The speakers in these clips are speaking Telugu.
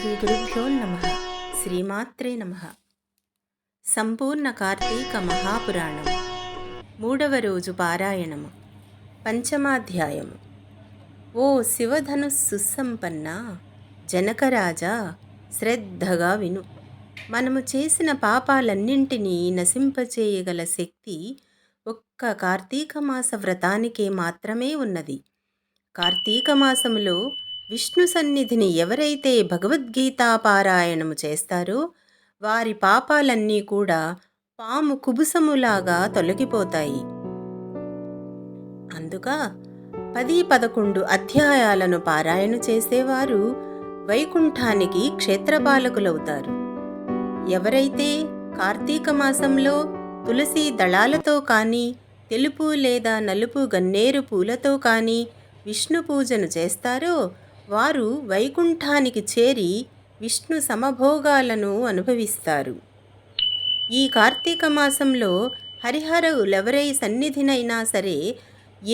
శ్రీ గురుభ్యో నమ. శ్రీమాత్రే నమ. సంపూర్ణ కార్తీక మహాపురాణం 3వ రోజు పారాయణము. పంచమాధ్యాయము. ఓ శివధను సుసంపన్న జనకరాజా, శ్రద్ధగా విను. మనము చేసిన పాపాలన్నింటినీ నశింపచేయగల శక్తి ఒక్క కార్తీక మాస వ్రతానికే మాత్రమే ఉన్నది. కార్తీక మాసములో విష్ణు సన్నిధిని ఎవరైతే భగవద్గీతా పారాయణము చేస్తారో వారి పాపాలన్నీ కూడా పాము కుబుసములాగా తొలగిపోతాయి. అందుగా 10-11 అధ్యాయాలను పారాయణ చేసేవారు వైకుంఠానికి క్షేత్రపాలకులవుతారు. ఎవరైతే కార్తీక మాసంలో తులసి దళాలతో కానీ, తెలుపు లేదా నలుపు గన్నేరు పూలతో కానీ విష్ణు పూజను చేస్తారో వారు వైకుంఠానికి చేరి విష్ణు సమభోగాలను అనుభవిస్తారు. ఈ కార్తీక మాసంలో హరిహరులెవరై సన్నిధినైనా సరే,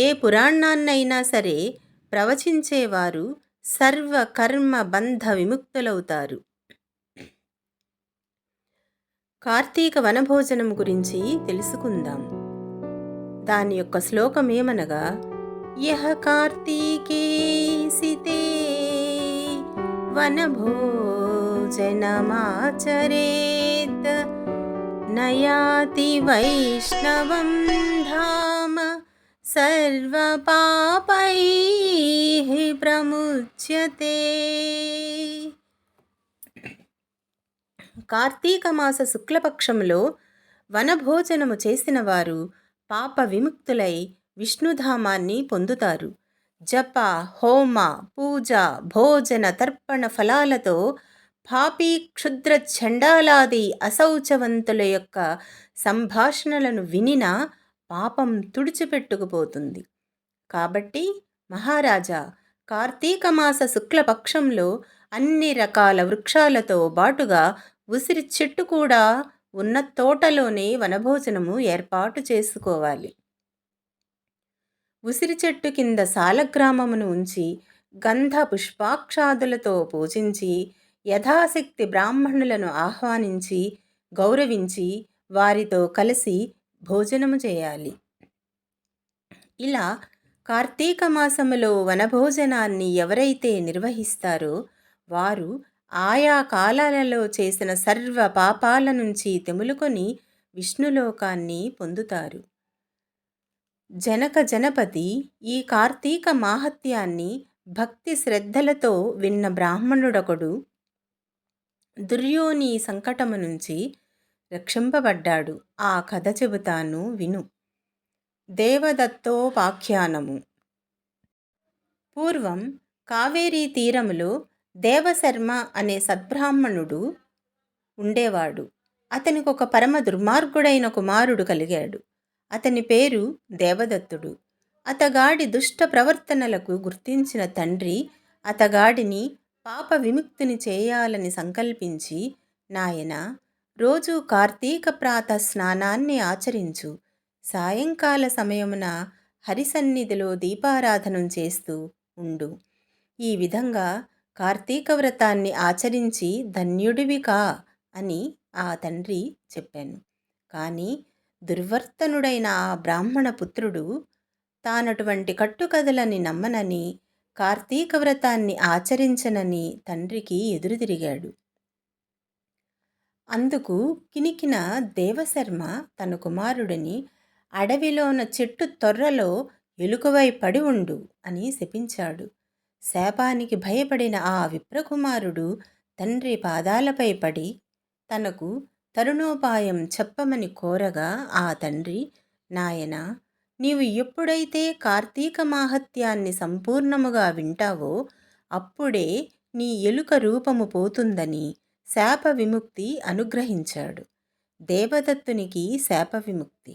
ఏ పురాణాన్నైనా సరే ప్రవచించేవారు సర్వ కర్మ బంధ విముక్తులవుతారు. కార్తీక వనభోజనం గురించి తెలుసుకుందాం. దాని యొక్క శ్లోకమేమనగా, యః కార్తీకేసితే వనభోజనమాచరేత్ నయాతి వైష్ణవం ధామ సర్వపాపైః ప్రముచ్యతే. కార్తీక మాస శుక్లపక్షంలో వనభోజనము చేసిన వారు పాప విముక్తులై విష్ణుధామాన్ని పొందుతారు. జప, హోమ, పూజ, భోజన, తర్పణ ఫలాలతో పాపీ, క్షుద్ర, చండాలాది అశౌచవంతుల యొక్క సంభాషణలను వినినా పాపం తుడిచిపెట్టుకుపోతుంది. కాబట్టి మహారాజా, కార్తీక మాస శుక్లపక్షంలో అన్ని రకాల వృక్షాలతో బాటుగా ఉసిరి చెట్టు కూడా ఉన్న తోటలోనే వనభోజనము ఏర్పాటు చేసుకోవాలి. ఉసిరి చెట్టు కింద సాలగ్రామమును ఉంచి గంధ పుష్పాక్షాదులతో పూజించి యథాశక్తి బ్రాహ్మణులను ఆహ్వానించి గౌరవించి వారితో కలిసి భోజనము చేయాలి. ఇలా కార్తీక మాసములో వనభోజనాన్ని ఎవరైతే నిర్వహిస్తారో వారు ఆయా కాలాలలో చేసిన సర్వ పాపాల నుంచి తెములుకొని విష్ణులోకాన్ని పొందుతారు. జనక జనపతి ఈ కార్తీక మాహత్యాన్ని భక్తి శ్రద్ధలతో విన్న బ్రాహ్మణుడొకడు దుర్యోని సంకటము నుంచి రక్షింపబడ్డాడు. ఆ కథ చెబుతాను, విను. దేవదత్తోపాఖ్యానము. పూర్వం కావేరీ తీరములో దేవశర్మ అనే సద్బ్రాహ్మణుడు ఉండేవాడు. అతనికి ఒక పరమ దుర్మార్గుడైన కుమారుడు కలిగాడు. అతని పేరు దేవదత్తుడు. అతగాడి దుష్ట ప్రవర్తనలకు గుర్తించిన తండ్రి అతగాడిని పాప విముక్తిని చేయాలని సంకల్పించి, నాయనా, రోజు కార్తీక ప్రాతః స్నానాన్ని ఆచరించు, సాయంకాల సమయమున హరిసన్నిధిలో దీపారాధనం చేస్తూ ఉండు. ఈ విధంగా కార్తీక వ్రతాన్ని ఆచరించి ధన్యుడివి కా అని ఆ తండ్రి చెప్పాను. కానీ దుర్వర్తనుడైన ఆ బ్రాహ్మణ పుత్రుడు తానటువంటి కట్టుకథలని నమ్మనని, కార్తీక వ్రతాన్ని ఆచరించనని తండ్రికి ఎదురుతిరిగాడు. అందుకు కినికిన దేవశర్మ తన కుమారుడిని అడవిలోన చెట్టు తొర్రలో ఎలుకవై పడి ఉండు అని శపించాడు. శాపానికి భయపడిన ఆ విప్రకుమారుడు తండ్రి పాదాలపై పడి తనకు తరుణోపాయం చెప్పమని కోరగా ఆ తండ్రి, నాయనా, నీవు ఎప్పుడైతే కార్తీక మాహత్యాన్ని సంపూర్ణముగా వింటావో అప్పుడే నీ ఎలుక రూపము పోతుందని శాప విముక్తి అనుగ్రహించాడు. దేవదత్తునికి శాప విముక్తి.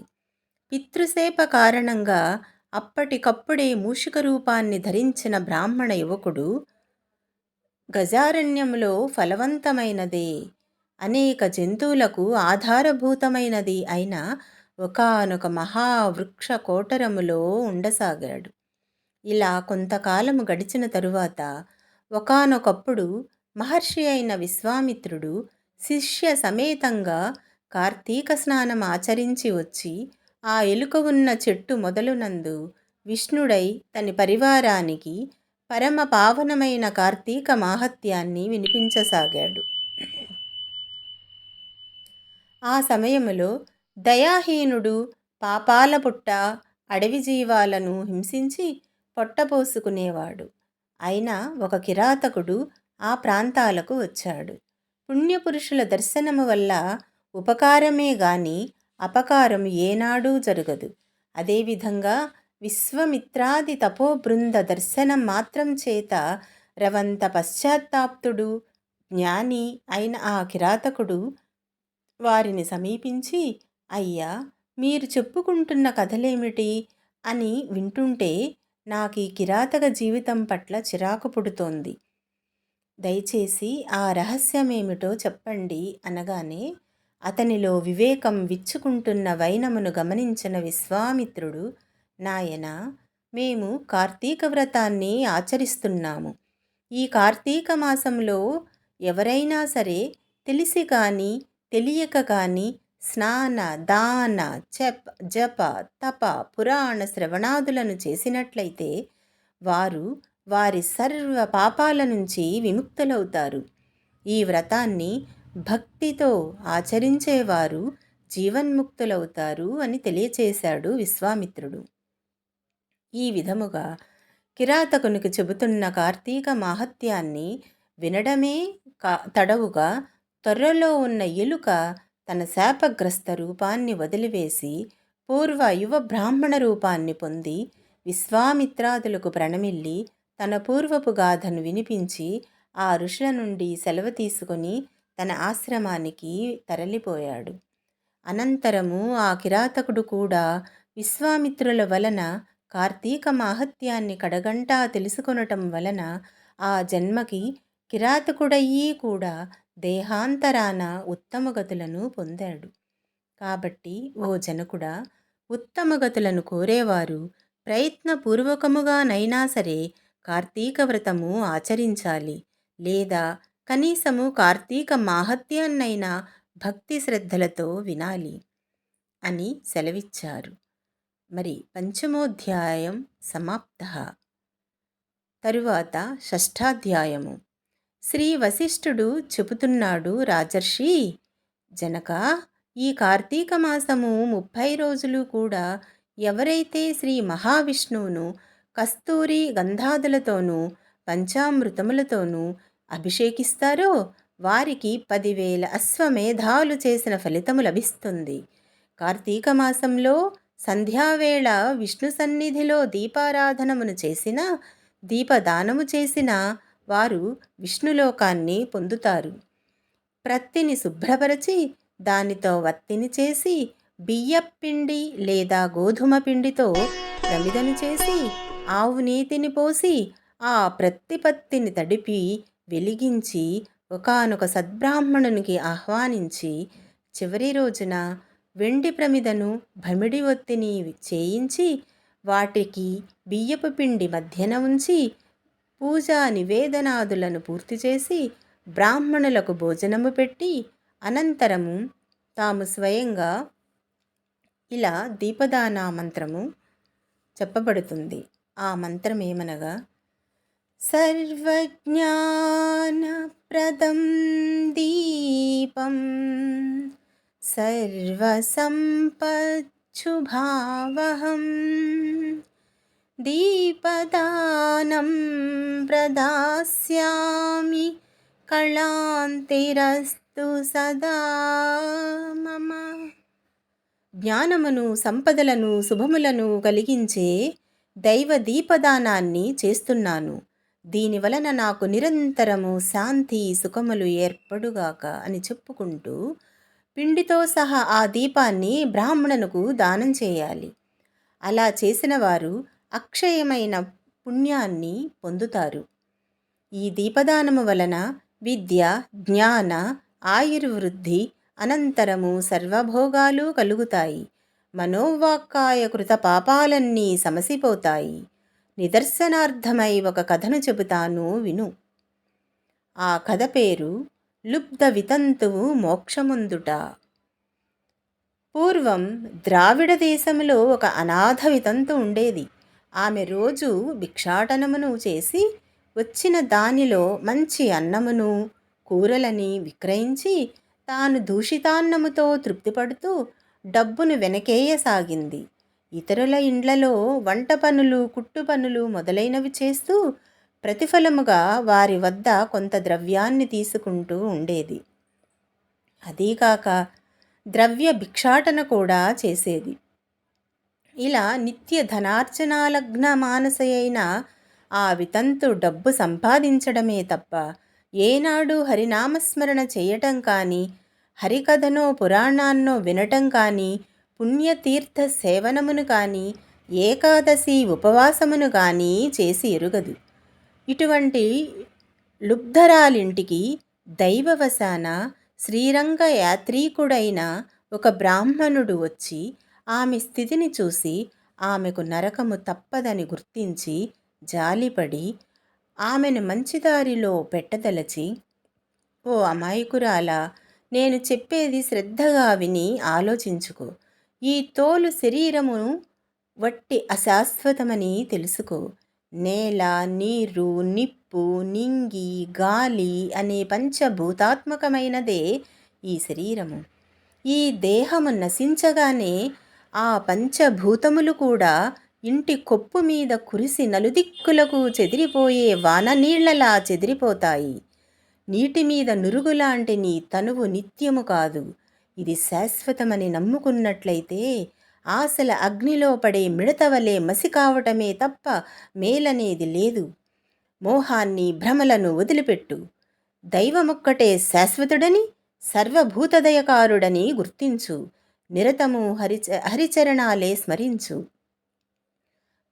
పితృశాప కారణంగా అప్పటికప్పుడే మూషిక రూపాన్ని ధరించిన బ్రాహ్మణ యువకుడు గజారణ్యంలో ఫలవంతమైనదే, అనేక జంతువులకు ఆధారభూతమైనది అయిన ఒకానొక మహావృక్ష కోటరములో ఉండసాగాడు. ఇలా కొంతకాలము గడిచిన తరువాత ఒకానొకప్పుడు మహర్షి అయిన విశ్వామిత్రుడు శిష్య సమేతంగా కార్తీక స్నానం ఆచరించి వచ్చి ఆ ఎలుక ఉన్న చెట్టు మొదలునందు విష్ణుడై తన పరివారానికి పరమ పావనమైన కార్తీక మాహత్యాన్ని వినిపించసాగాడు. ఆ సమయములో దయాహీనుడు పాపాల పుట్ట అడవి జీవాలను హింసించి పొట్టపోసుకునేవాడు అయిన ఒక కిరాతకుడు ఆ ప్రాంతాలకు వచ్చాడు. పుణ్యపురుషుల దర్శనము వల్ల ఉపకారమే గాని అపకారం ఏనాడూ జరగదు. అదేవిధంగా విశ్వమిత్రాది తపోబృంద దర్శనం మాత్రం చేత రవంత పశ్చాత్తాప్తుడు జ్ఞాని అయిన ఆ కిరాతకుడు వారిని సమీపించి, అయ్యా, మీరు చెప్పుకుంటున్న కథలేమిటి అని వింటుంటే నాకీ కిరాతక జీవితం పట్ల చిరాకు పుడుతోంది. దయచేసి ఆ రహస్యమేమిటో చెప్పండి అనగానే అతనిలో వివేకం విచ్చుకుంటున్న వైనమును గమనించిన విశ్వామిత్రుడు, నాయనా, మేము కార్తీక వ్రతాన్ని ఆచరిస్తున్నాము. ఈ కార్తీక మాసంలో ఎవరైనా సరే తెలిసి కానీ తెలియక కానీ స్నాన దాన జప తప పురాణ శ్రవణాదులను చేసినట్లయితే వారు వారి సర్వ పాపాల నుంచి విముక్తులవుతారు. ఈ వ్రతాన్ని భక్తితో ఆచరించేవారు జీవన్ముక్తులవుతారు అని తెలియచేశాడు విశ్వామిత్రుడు. ఈ విధముగా కిరాతకునికి చెబుతున్న కార్తీక మాహత్యాన్ని వినడమే తడవుగా త్వరలో ఉన్న ఎలుక తన శాపగ్రస్త రూపాన్ని వదిలివేసి పూర్వ యువ బ్రాహ్మణ రూపాన్ని పొంది విశ్వామిత్రాదులకు ప్రణమిల్లి తన పూర్వపు గాథను వినిపించి ఆ ఋషుల నుండి సెలవు తీసుకొని తన ఆశ్రమానికి తరలిపోయాడు. అనంతరము ఆ కిరాతకుడు కూడా విశ్వామిత్రుల వలన కార్తీక మాహత్యాన్ని కడగంటా తెలుసుకొనటం వలన ఆ జన్మకి కిరాతకుడయ్యి కూడా దేహాంతరాన ఉత్తమగతులను పొందాడు. కాబట్టి ఓ జనకుడా, ఉత్తమగతులను కోరేవారు ప్రయత్నపూర్వకముగానైనా సరే కార్తీక వ్రతము ఆచరించాలి, లేదా కనీసము కార్తీక మాహత్యాన్నైనా భక్తి శ్రద్ధలతో వినాలి అని సెలవిచ్చారు. మరి పంచమోధ్యాయం సమాప్త. తరువాత షష్ఠాధ్యాయము. శ్రీ వశిష్ఠుడు చెబుతున్నాడు, రాజర్షి జనక, ఈ కార్తీక మాసము 30 రోజులు కూడా ఎవరైతే శ్రీ మహావిష్ణువును కస్తూరి గంధాదులతోనూ పంచామృతములతోనూ అభిషేకిస్తారో వారికి 10,000 అశ్వమేధాలు చేసిన ఫలితము లభిస్తుంది. కార్తీక మాసంలో సంధ్యావేళ విష్ణు సన్నిధిలో దీపారాధనమును చేసిన, దీపదానము చేసిన వారు విష్ణులోకాన్ని పొందుతారు. ప్రత్తిని శుభ్రపరచి దానితో వత్తిని చేసి బియ్యపిండి లేదా గోధుమ పిండితో ప్రమిదను చేసి ఆవు నీతిని పోసి ఆ ప్రత్తిపత్తిని తడిపి వెలిగించి ఒకానొక సద్బ్రాహ్మణునికి ఆహ్వానించి చివరి రోజున వెండి ప్రమిదను భమిడి ఒత్తిని చేయించి వాటికి బియ్యపు పిండి మధ్యన ఉంచి పూజా నివేదనాదులను పూర్తి చేసి బ్రాహ్మణులకు భోజనము పెట్టి అనంతరము తాము స్వయంగా ఇలా దీపదాన మంత్రము చెప్పబడుతుంది. ఆ మంత్రం ఏమనగా, సర్వజ్ఞానప్రదం దీపం సర్వసంపచ్చుభావహం దీపదానం ప్రదాస్యామి కళాంతిరస్తు సదా మమ. జ్ఞానమును, సంపదలను, శుభములను కలిగించే దైవ దీపదానాన్ని చేస్తున్నాను. దీనివలన నాకు నిరంతరము శాంతి సుఖములు ఏర్పడుగాక అని చెప్పుకుంటూ పిండితో సహా ఆ దీపాన్ని బ్రాహ్మణునకు దానం చేయాలి. అలా చేసిన వారు అక్షయమైన పుణ్యాన్ని పొందుతారు. ఈ దీపదానము వలన విద్య, జ్ఞాన, ఆయుర్వృద్ధి, అనంతరము సర్వభోగాలు కలుగుతాయి. మనోవాక్కాయ కృత పాపాలన్నీ సమసిపోతాయి. నిదర్శనార్థమై ఒక కథను చెబుతాను, విను. ఆ కథ పేరు లుబ్ధ వితంతువు మోక్షముందుట. పూర్వం ద్రావిడ దేశంలో ఒక అనాథ వితంతు ఉండేది. ఆమె రోజు భిక్షాటనమును చేసి వచ్చిన దానిలో మంచి అన్నమును కూరలని విక్రయించి తాను దూషితాన్నముతో తృప్తిపడుతూ డబ్బును వెనకేయసాగింది. ఇతరుల ఇండ్లలో వంట పనులు, కుట్టు పనులు మొదలైనవి చేస్తూ ప్రతిఫలముగా వారి వద్ద కొంత ద్రవ్యాన్ని తీసుకుంటూ ఉండేది. అదీకాక ద్రవ్య భిక్షాటన కూడా చేసేది. ఇలా నిత్య ధనార్జనాలగ్న మానసయైన ఆ వితంతు డబ్బు సంపాదించడమే తప్ప ఏనాడు హరినామస్మరణ చేయటం కానీ, హరికథనో పురాణాన్నో వినటం కానీ, పుణ్యతీర్థ సేవనమును కానీ, ఏకాదశి ఉపవాసమును కానీ చేసి ఎరుగదు. ఇటువంటి లుబ్ధరాలింటికి దైవవశాన శ్రీరంగ యాత్రీకుడైన ఒక బ్రాహ్మణుడు వచ్చి ఆమె స్థితిని చూసి ఆమెకు నరకము తప్పదని గుర్తించి జాలిపడి ఆమెను మంచిదారిలో పెట్టదలచి, ఓ అమాయకురాలా, నేను చెప్పేది శ్రద్ధగా విని ఆలోచించుకో. ఈ తోలు శరీరమును వట్టి అశాశ్వతమని తెలుసుకో. నేల, నీరు, నిప్పు, నింగి, గాలి అనే పంచభూతాత్మకమైనదే ఈ శరీరము. ఈ దేహము నశించగానే ఆ పంచభూతములు కూడా ఇంటి కొప్పు మీద కురిసి నలుదిక్కులకు చెదిరిపోయే వాన నీళ్లలా చెదిరిపోతాయి. నీటి మీద నురుగులాంటి నీ తనువు నిత్యము కాదు, ఇది శాశ్వతమని నమ్ముకున్నట్లయితే ఆశల అగ్నిలో పడే మిడతవలే మసి కావటమే తప్ప మేలనేది లేదు. మోహాన్ని, భ్రమలను వదిలిపెట్టు. దైవమొక్కటే శాశ్వతుడని, సర్వభూతదయకారుడని గుర్తించు. నిరతము హరిచరణాలే స్మరించు.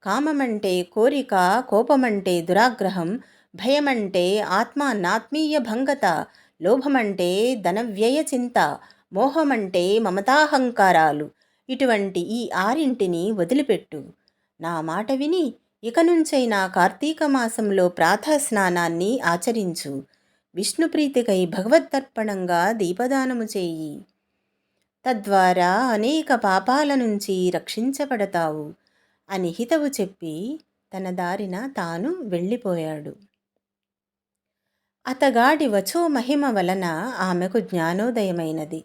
కామమంటే కోరిక, కోపమంటే దురాగ్రహం, భయమంటే ఆత్మానాత్మీయ భంగత, లోభమంటే ధనవ్యయ చింత, మోహమంటే మమతాహంకారాలు. ఇటువంటి ఈ ఆరింటిని వదిలిపెట్టు. నా మాట విని ఇక నుంచైనా కార్తీక మాసంలో ప్రాతఃస్నానాన్ని ఆచరించు. విష్ణుప్రీతికై భగవద్దర్పణంగా దీపదానము చేయి. తద్వారా అనేక పాపాల నుంచి రక్షించబడతావు అని హితవు చెప్పి తన దారిన తాను వెళ్ళిపోయాడు. అతగాడి వచో మహిమ వలన ఆమెకు జ్ఞానోదయమైనది.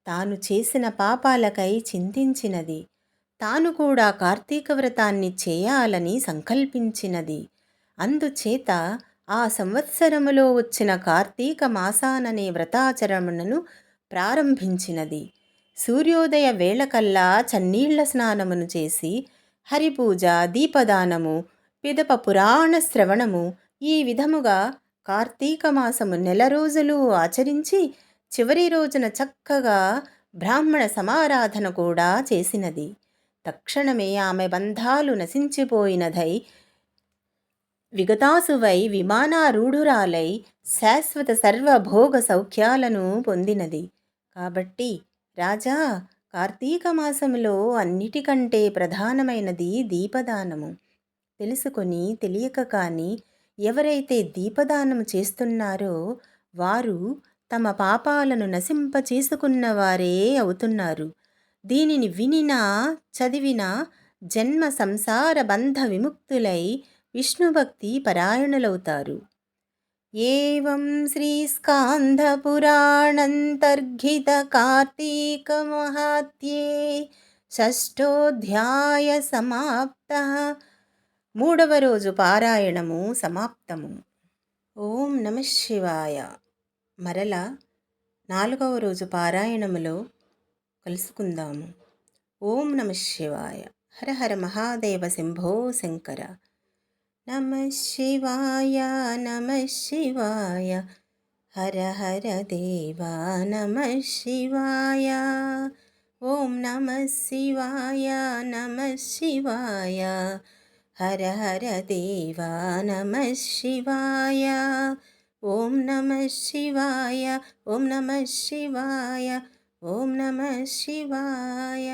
తాను చేసిన పాపాలకై చింతించినది. తాను కూడా కార్తీక వ్రతాన్ని చేయాలని సంకల్పించినది. అందుచేత ఆ సంవత్సరములో వచ్చిన కార్తీక మాసాననే వ్రతాచరణను ప్రారంభించినది. సూర్యోదయ వేళకల్లా చన్నీళ్ల స్నానమును చేసి హరిపూజ, దీపదానము, పిదప పురాణ శ్రవణము ఈ విధముగా కార్తీక మాసము 1 రోజులు ఆచరించి చివరి రోజున చక్కగా బ్రాహ్మణ సమారాధన కూడా చేసినది. తక్షణమే ఆమె బంధాలు నశించిపోయినదై విగతాసువై విమానారూఢురాలై శాశ్వత సర్వభోగ సౌఖ్యాలను పొందినది. కాబట్టి రాజా, కార్తీక మాసంలో అన్నిటికంటే ప్రధానమైనది దీపదానము. తెలుసుకొని తెలియక కానీ ఎవరైతే దీపదానము చేస్తున్నారో వారు తమ పాపాలను నశింపచేసుకున్నవారే అవుతున్నారు. దీనిని వినినా చదివినా జన్మ సంసార బంధ విముక్తులై విష్ణుభక్తి పరాయణులవుతారు. ఏవం శ్రీ స్కాంద పురాణంతర్ఘిత కార్తీక మహాత్యే షష్ఠోధ్యాయ సమాప్త. 3వ రోజు పారాయణము సమాప్తము. ఓం నమః శివాయ. మరలా 4వ రోజు పారాయణములో కలుసుకుందాము. ఓం నమః శివాయ. హర హర మహాదేవ శంభో శంకర. నమః శివాయ, నమః శివాయ. హర హర దేవా నమః శివాయ. ఓం నమః శివాయ, నమః శివాయ. హర హర దేవా నమః శివాయ. ఓం నమః శివాయ, ఓం నమః శివాయ, ఓం నమః శివాయ.